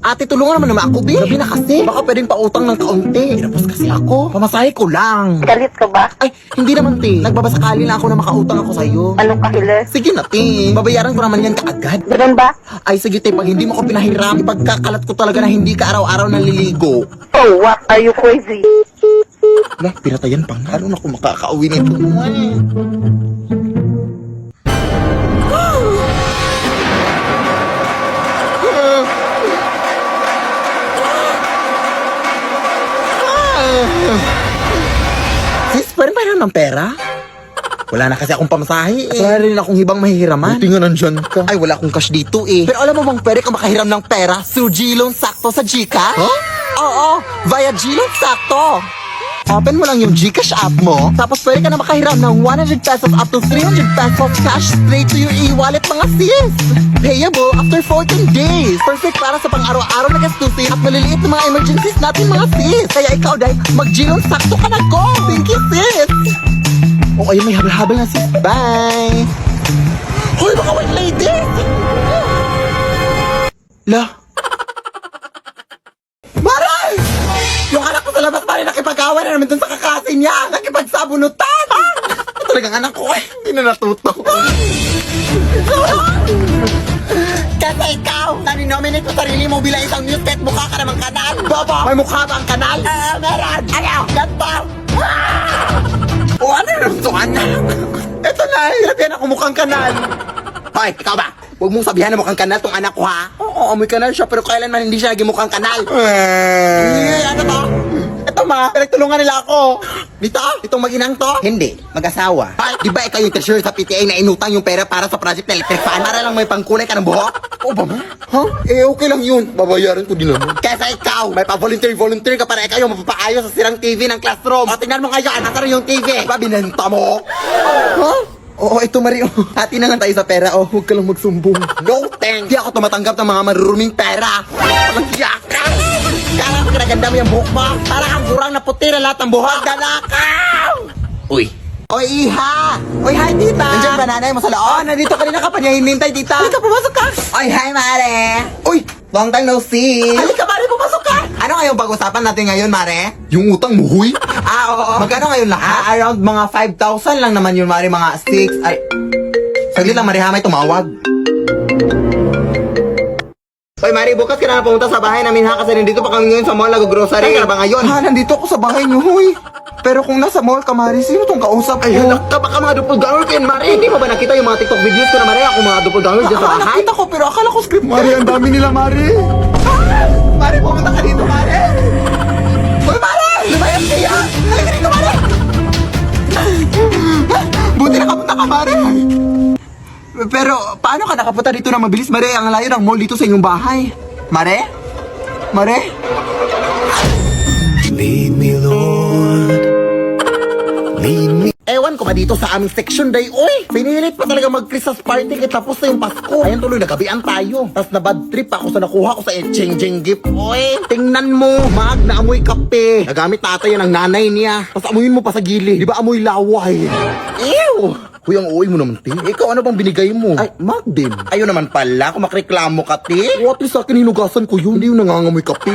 Ate, tulungan naman ako, Bi. Gabi na kasi. Baka pwedeng pautang ng kaunti. Tinapos kasi ako. Pamasahe ko lang. Galit ka ba? Ay, hindi naman, te. Nagbabasakali lang ako na makautang ako sa'yo. Anong kahilis? Sige na, te. Babayaran ko naman yan kaagad. Ganun ba? Ay, sige, te. Pag hindi mo ko pinahiram, ipagkakalat ko talaga na hindi ka araw-araw naliligo. Oh, what? Are you crazy? Lah, pinatayan pa nga. Ano na ako makakauwi nito? Sis, pwede ba ng pera? Wala na kasi akong pamasahe eh. Wala rin akong hibang mahihiraman. Buti nga nandyan ka. Ay, wala akong cash dito eh. Pero alam mo bang pwede ka makahiram ng pera through G-Loan Sakto sa Gcash? Huh? Oo, via G-Loan Sakto. Open mo lang yung Gcash app mo, tapos pwede ka na makahiram ng 100 pesos up to 300 pesos cash straight to your e-wallet mga sis. Payable after 14 days. Perfect para sa pang-araw-araw na gastusin at maliliit na mga emergencies natin mga sis. Kaya ikaw, Day, mag-G-Loan Sakto ka na, go! Thank you, sis! Oh, ayun, may habal-habal na sis. Bye! Hoy, mga white lady! Lah! Maray! Yung anak ko sa labas pa rin nakipag-awa na naman dun sa kakasin niya! Nakipagsabunutan! Talagang anak ko eh, hindi na natuto. Kasi ikaw, naninominate mo sarili mo bilang isang news kahit mukha ka namang kanal. Bobo, may mukha ba ang kanal? Meron! Ano? Ganto! O ano yung to, anak? Eto na, hirapyan ako mukhang kanal. Hoy, ikaw ba? Huwag mong sabihan na mukhang kanal tong anak ko, ha? Oo, amoy kanal siya, pero kailanman hindi siya naging mukhang kanal. Ano to? Ito ma, pinagtulungan nila ako. Dito, itong mag-inang to? Hindi, mag-asawa. Ay, di ba ikaw yung treasurer sa PTA na inutang yung pera para sa project na electric fan? Para lang may pangkulay ka ng buhok? Oo ba ma? Ha? Eh, okay lang yun. Babayaran ko din naman. Kesa ikaw, may pa-volunteer ka para ikaw yung mapapaayos sa sirang TV ng classroom. O, tingnan mo ngayon, nasa rin yung TV. Diba, binenta mo? Ha? Oo, ito Mario. Hati na lang tayo sa pera. Oh, huwag ka lang magsumbong. No thanks. Di ako tumatanggap ng mga maruruming pera. Walang yaka. Kala ko kinaganda mo yung buhok mo. Para kang kurang na puti na lahat ng buhok. Dalakaw! Uy. Oy, Iha! Oy, hi, tita! Nandiyan ba nanay mo sa loob? Nandito kanina ka pa niya hinintay, tita. Halika, pumasok ka! Oy, hi, Mare! Uy, long time no see! Halika, Mare, pumasok ka! Ano ngayong pag-usapan natin ngayon, Mare? Yung utang mo, huy? Oo. Magkano ngayon lahat? Around mga 5,000 lang naman yun, Mare, mga 6, ay... Saglit lang, Mare, ha, may tumawag. Oy, Mari, bukas ka na pumunta sa bahay namin ha, kasi nandito pa kami ngayon sa mall, nag-grocery. Saan ka na ba ngayon? Ha, nandito ako sa bahay niyo, huy. Pero kung nasa mall ka, Mari, sino tong kausap ko? Ay, halak ka, baka mga doppelganger kayo, Mari. Hindi mo ba nakita yung mga TikTok videos ko na, Mari? Ako mga doppelganger dyan sa bahay? Nakita ko, pero akala ko script. Mari, ang dami nila, Mari. Mari, pumunta ka dito, Mari. Uy, Mari! Lumayas kaya! Halika dito, Mari! Buti nakapunta ka, Mari. Pero, paano ka nakapunta dito na mabilis, Mare? Ang layo ng mall dito sa inyong bahay. Mare? Mare? Lead me, Lord. Lead me. Ewan ko ba dito sa aming section day? Uy! Pinilit pa talaga mag-Christmas party kahit tapos na yung Pasko. Ayun tuloy, nagabian tayo. Tapos na bad trip ako sa nakuha ko sa exchanging gift. Uy! Tingnan mo, mag na amoy kape. Nagamit tatay yan ng nanay niya. Tapos amuyin mo pa sa gilid. Di ba amoy laway? Ew! Uy, ang uwi mo naman, te. Ikaw, ano bang binigay mo? Ay, mag din. Ayun naman pala, kung makreklamo ka, te. What is sa akin, hinugasan ko yun. Hindi yung nangangamoy kape.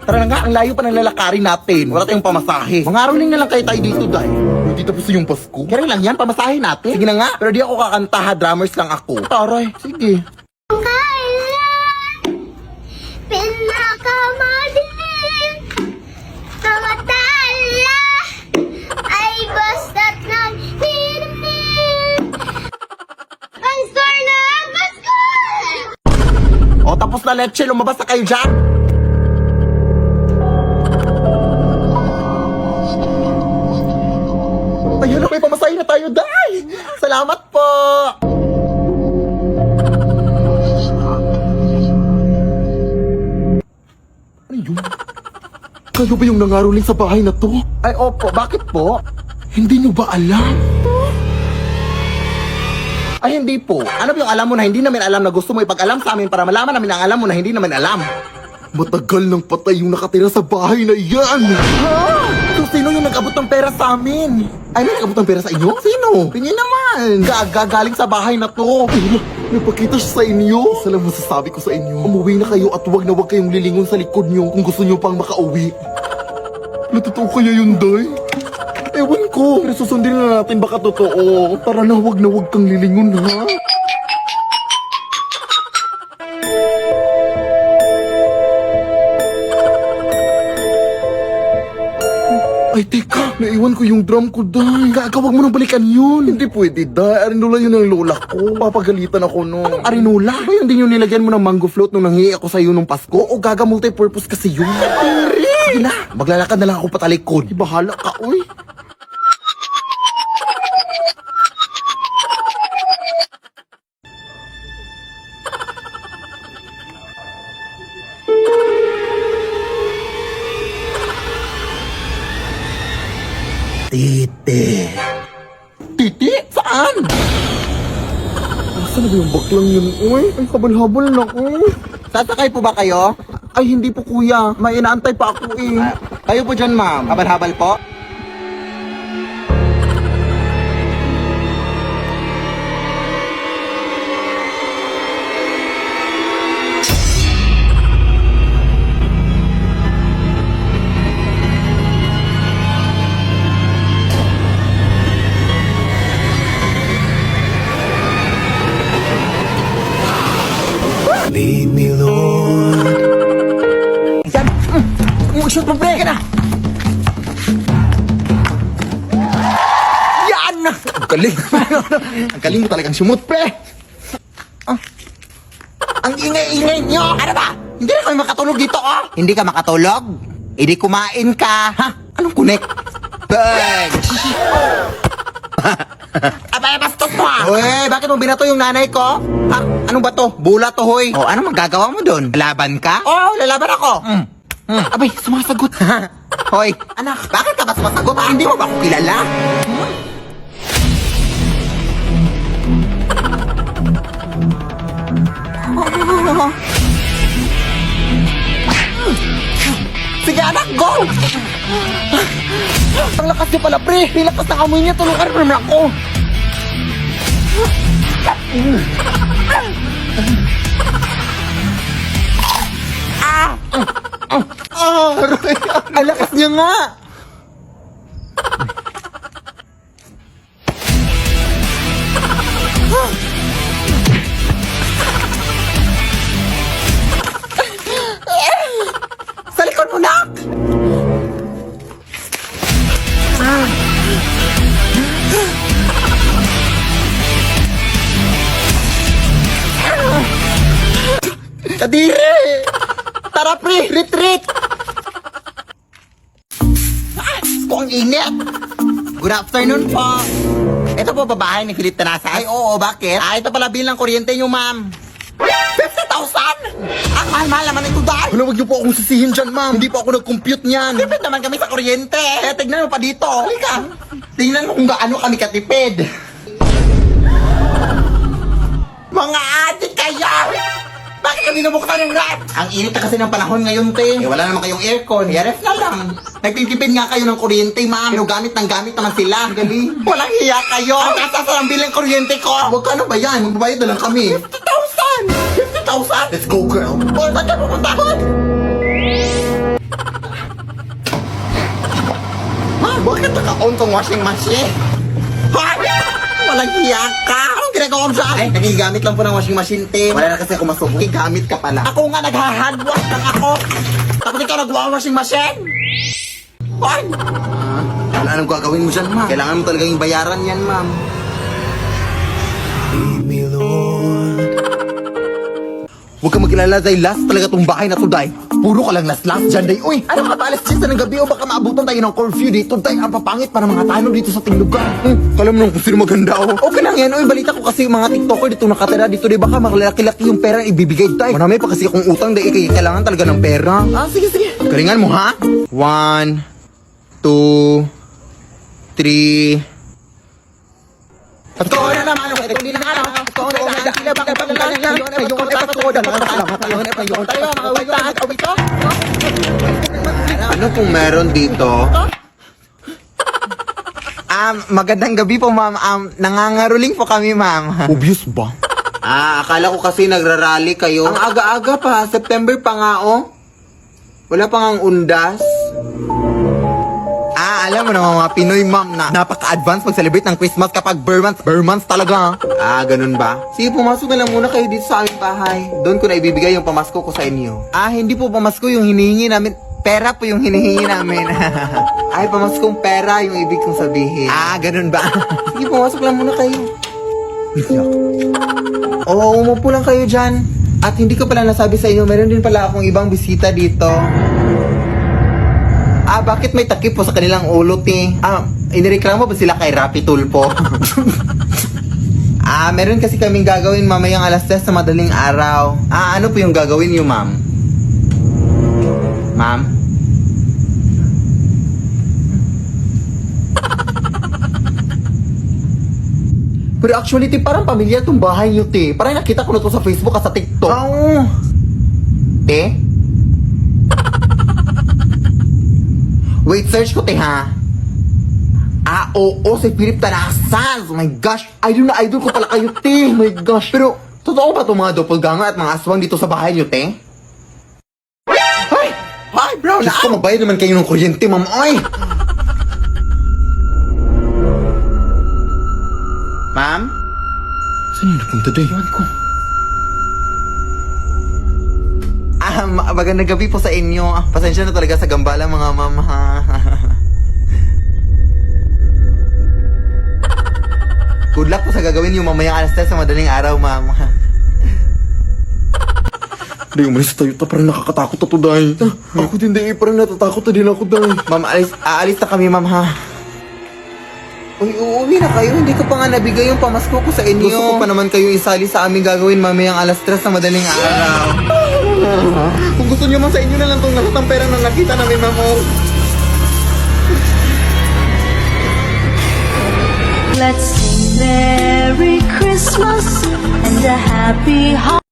Tara na nga, ang layo pa ng lalakarin natin. Wala tayong pamasahe. Mangaroling na lang kayo tayo dito, day. Hindi tapos na yung Pasko. Kaya lang yan, pamasahe natin. Sige na nga, pero di ako kakanta ha, drummers lang ako. Taray, sige. Pinakamadilim na matala ay basta't nagninimnim ang store na Pasko! O, tapos na leche, lumabas na kayo dyan. Ayun na, may pamasahe na tayo, day. Salamat po. Ano yun? Kayo ba yung nangaroling sa bahay na to? Ay, opo. Bakit po? Hindi nyo ba alam? Ay, hindi po. Ano ba yung alam mo na hindi namin alam na gusto mo ipag-alam sa amin para malaman namin ang alam mo na hindi namin alam? Matagal nang patay yung nakatira sa bahay na yan! Ha? So, sino yung nag-abot ng pera sa amin? Ay, may nag-abot ng pera sa inyo? Sino? Tingin naman! Galing sa bahay na to! Nagpakita siya sa inyo. Isa lang masasabi ko sa inyo. Umuwi na kayo at wag na wag kayong lilingon sa likod nyo kung gusto nyo pang makauwi. Natotoo kaya yun, Day? Ewan ko. Pero susundin na natin baka totoo. Tara na, wag kang lilingon, ha? Ay, teka. Naiwan ko yung drum ko, Day. Kaka, wag mo nang balikan yun. Hindi pwede, Day. Arinola yun ang lola ko. Papagalitan ako, no. Anong arinola? Ba yun din yung nilagyan mo ng mango float nung nanghihi ako sa'yo nung Pasko? O gaga multi-purpose kasi yun. Sige na. Maglalakad na lang ako patalikod. Bahala ka, uy. Titi. Titi? Saan? Saan na ba yung baklang yun? Uy, ay habal-habal na ko. Sasakay po ba kayo? Ay, hindi po kuya. May inaantay pa ako eh. Kayo po dyan, ma'am. Habal-habal po? Lead me, Lord. Yan! Shoot mo, pre! Yan! Ang galing! Ang galing mo talagang sumut, pre! Ang ingay-ingay nyo! Ano ba? Hindi na kami makatulog dito, oh! Hindi ka makatulog? Hindi kumain ka! Ha? Anong connect? Bags! Abay, bastos mo ah! Uy, bakit mo binato yung nanay ko? Ha? Anong ba to? Bula to, hoy. O, anong magagawa mo doon? Lalaban ka? Oo, lalaban ako. Abay, sumasagot. Hoy, anak, bakit ka ba sumasagot? Hindi mo ba ako kilala? Sige anak, go! Ang lakas niya pala, pre! Ang lakas ng amoy niya, tulungan mo naman ako! Aray! Ang lakas niya nga! Sa likod mo, nak! Kadiri! Tara, pre! Retreat! Kung init! Good afternoon po! Ito po babae ni Philip Tanasa. Ay, oo, bakit? Ito pala bilang kuryente nyo, ma'am. 50,000! Ang mahal-mahal naman ito dahil! Wala, wag niyo po akong sisihin dyan, ma'am. Hindi po ako nag-compute niyan. Tipid naman kami sa kuryente. Kaya tignan mo pa dito. Halika. Tingnan mo kung gaano kami katipid. Mga adik kayo! Bakit kami nabuksan yung ref? Ang init na kasi ng panahon ngayon, te. Wala naman kayong aircon. Ref na lang. Nagtitipid nga kayo ng kuryente, ma'am. Pero gamit naman sila. Galing. Walang hiya kayo. Ang kasasarang bilang kuryente ko. Huwag ka na ba yan? Magbabayad na lang kami. 50,000! 50,000? Let's go, girl. O, saan ka pupunta? Ma, bakit naka-on tong washing machine? Ha? Walang hiya ka. Anong ginagawa mo saan? Ay, nagigamit lang po ng washing machine, te. Wala na kasi ako masubo. Gamit ka pala. Ako nga nagha-handwash lang ako. Tapos ikaw nagwa-washing machine? Hoy! Wala nang gagawin mo dyan, ma'am. Kailangan mo talagang yung bayaran yan, ma'am. Lead me, Lord. Huwag ka mag-ilala, Day. Last talaga tong bahay na to, Day. Puro ka lang last dyan, Day. Uy, ano ka ba? Alas 10 ng gabi o baka maabutan tayo ng curfew dito, Day. Ang papangit para mga tanong dito sa tinglugan. Alam mo nung kung sino maganda, oh. Okay lang yan. Uy, balita ko kasi yung mga TikToker dito nakatira dito, Day. Baka makalaki-laki yung pera ang ibibigay, Day. Marami pa kasi akong utang, Day. Kailangan talaga ng pera. Sige. Galingan mo, ha? 1, 2, 3... Ito na naman ako. Ito na naman ako. Ito na naman ako. Ito na naman ako. Ano pong meron dito? Magandang gabi po, ma'am. Nangangaruling po kami, ma'am. Obvious ba? Akala ko kasi nagrarally kayo. Ang aga-aga pa, September pa nga, oh. Wala pa ngang undas. Alam mo naman mga Pinoy, ma'am, na napaka-advance mag-celebrate ng Christmas kapag bare months talaga. Ganun ba? Sige, pumasok na lang muna kayo dito sa aming bahay. Doon ko na ibibigay yung pamasko ko sa inyo. Hindi po pamasko yung hinihingi namin. Pera po yung hinihingi namin. Ay, pamaskong pera yung ibig kong sabihin. Ganun ba? Sige, pumasok lang muna kayo. Oo, umupo lang kayo dyan. At hindi ko pala nasabi sa inyo, meron din pala akong ibang bisita dito. Bakit may takip po sa kanilang ulo, te? Inireklamo ba sila kay Rapi Tulpo? Meron kasi kaming gagawin mamayang alas 10 sa madaling araw. Ano po yung gagawin niyo, ma'am? Ma'am? Pero actually, te, parang pamilya tong bahay niyo, te. Parang nakita ko na to sa Facebook at sa TikTok. Te? Wait, search ko, te, ha? Oo, si Philip Tanasan. Oh my gosh, idol na idol ko pala kayo, te. Oh my gosh. Pero, totoo ba itong mga doppelganger at mga aswang dito sa bahay niyo, te? Hi, bro. Diyos ko, magbayad naman kayo ng kuryente, ma'am. Oy! Ma'am? Saan yung napunta, day? Iwan ko. Magandang gabi po sa inyo. Pasensya na talaga sa gambala, mga ma'am, ha? Good luck po sa gagawin yung mamayang alas 10 sa madaling araw, ma'am. Day, umalis tayo. Parang nakakatakot to, day. Ako din, day. Parang natatakot na din ako, day. Ma'am, aalis na kami, ma'am, ha? Uy, uuwi na kayo. Hindi ko pa nga nabigay yung pamasko ko sa inyo. Gusto ko pa naman kayo isali sa aming gagawin mamayang alas 3 sa madaling araw. Kung gusto nyo man sa inyo na lang itong lahat ng pera na nakita namin, ma'am. Let's sing Merry Christmas and a Happy Holiday.